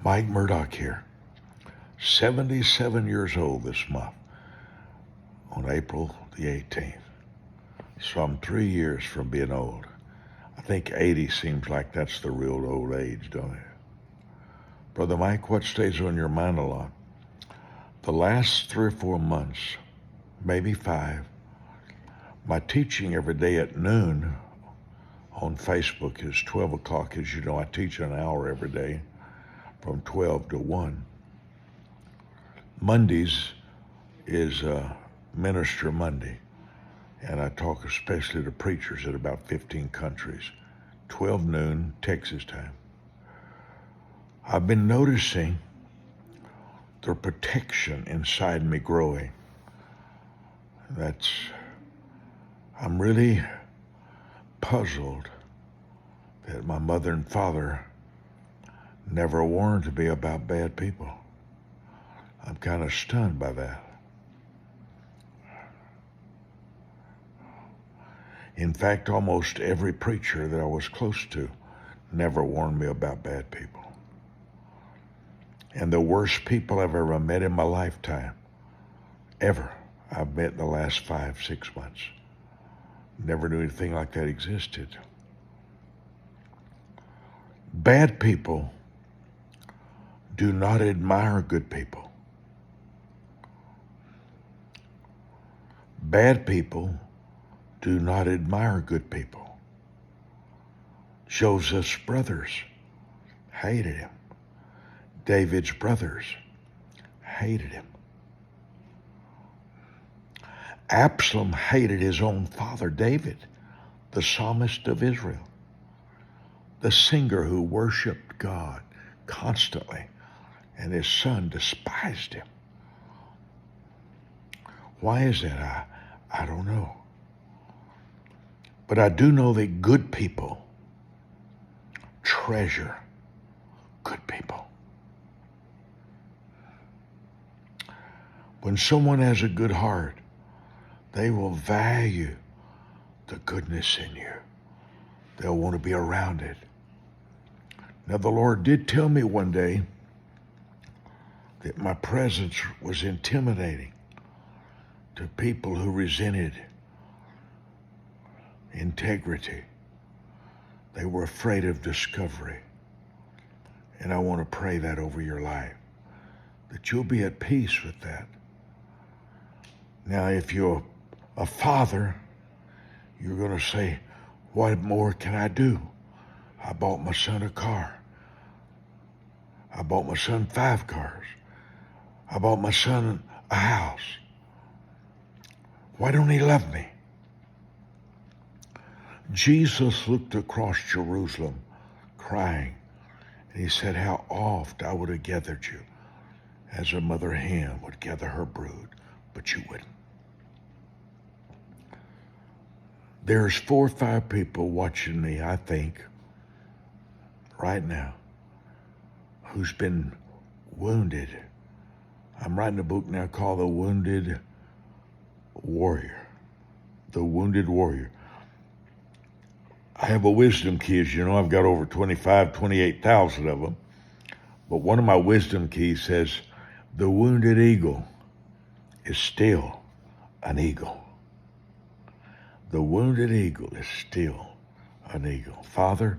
Mike Murdoch here, 77 years old this month, on April the 18th. So I'm 3 years from being old. I think 80 seems like that's the real old age, don't it? Brother Mike, what stays on your mind a lot? The last 3 or 4 months, maybe 5, my teaching every day at noon on Facebook is 12 o'clock. As you know, I teach an hour every day from 12 to 1. Mondays is Minister Monday, and I talk especially to preachers in about 15 countries, 12 noon Texas time. I've been noticing the protection inside me growing. I'm really puzzled that my mother and father never warned me about bad people. I'm kind of stunned by that. In fact, almost every preacher that I was close to never warned me about bad people. And the worst people I've ever met in my lifetime, ever, I've met in the last 5, 6 months. Never knew anything like that existed. Bad people do not admire good people. Bad people do not admire good people. Joseph's brothers hated him. David's brothers hated him. Absalom hated his own father, David, the psalmist of Israel, the singer who worshiped God constantly, and his son despised him. Why is that? I don't know. But I do know that good people treasure good people. When someone has a good heart, they will value the goodness in you. They'll want to be around it. Now, the Lord did tell me one day that my presence was intimidating to people who resented integrity. They were afraid of discovery. And I want to pray that over your life, that you'll be at peace with that. Now, if you're a father, you're going to say, what more can I do? I bought my son a car. I bought my son 5 cars. I bought my son a house. Why don't he love me? Jesus looked across Jerusalem crying, and he said, how oft I would have gathered you as a mother hen would gather her brood, but you wouldn't. There's 4 or 5 people watching me, I think, right now, who's been wounded. I'm writing a book now called The Wounded Warrior. The Wounded Warrior. I have a wisdom key, as you know. I've got over 28,000 of them. But one of my wisdom keys says, the wounded eagle is still an eagle. The wounded eagle is still an eagle. Father,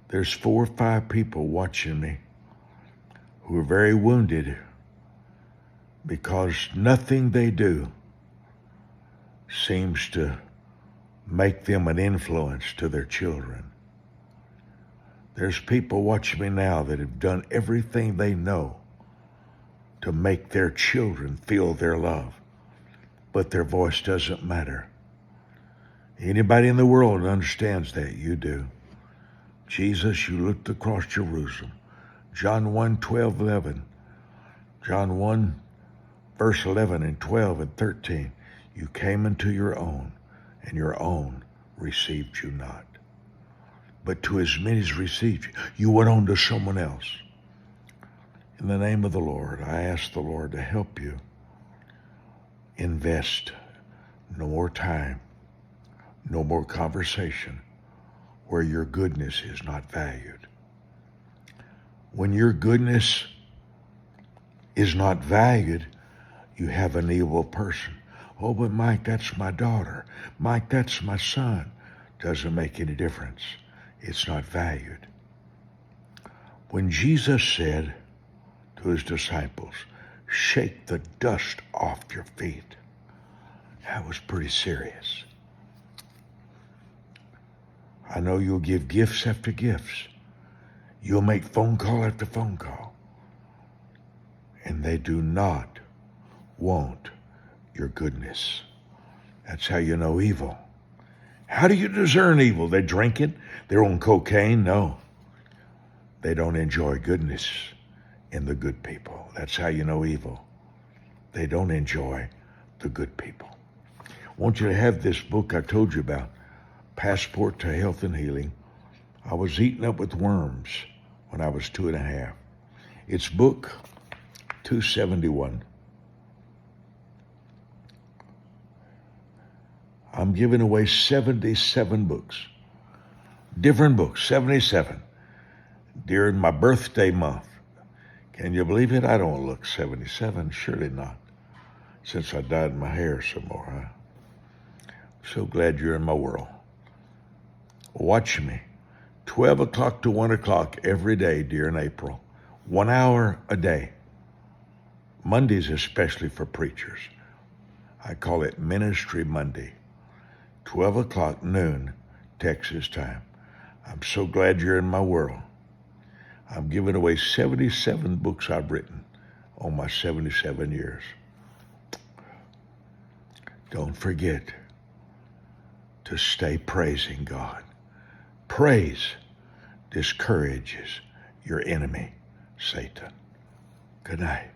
there's 4 or 5 people watching me who are very wounded because nothing they do seems to make them an influence to their children. There's people watching me now that have done everything they know to make their children feel their love, but their voice doesn't matter. Anybody in the world understands that? You do. Jesus, you looked across Jerusalem. John 1, 12, 11. John 1, verse 11 and 12 and 13. You came into your own, and your own received you not. But to as many as received you, you went on to someone else. In the name of the Lord, I ask the Lord to help you invest no more time, no more conversation where your goodness is not valued. When your goodness is not valued, you have an evil person. Oh, but Mike, that's my daughter. Mike, that's my son. Doesn't make any difference. It's not valued. When Jesus said to his disciples, shake the dust off your feet, that was pretty serious. I know you'll give gifts after gifts. You'll make phone call after phone call. And they do not want your goodness. That's how you know evil. How do you discern evil? They're drinking? They're on cocaine? No. They don't enjoy goodness in the good people. That's how you know evil. They don't enjoy the good people. I want you to have this book I told you about, Passport to Health and Healing. I was eaten up with worms when I was 2.5. It's book 271. I'm giving away 77 books. Different books, 77. During my birthday month. Can you believe it? I don't look 77. Surely not. Since I dyed my hair some more, huh? So glad you're in my world. Watch me. 12 o'clock to 1 o'clock every day during April. 1 hour a day. Mondays especially for preachers. I call it Ministry Monday. 12 o'clock noon, Texas time. I'm so glad you're in my world. I'm giving away 77 books I've written on my 77 years. Don't forget to stay praising God. Praise discourages your enemy, Satan. Good night.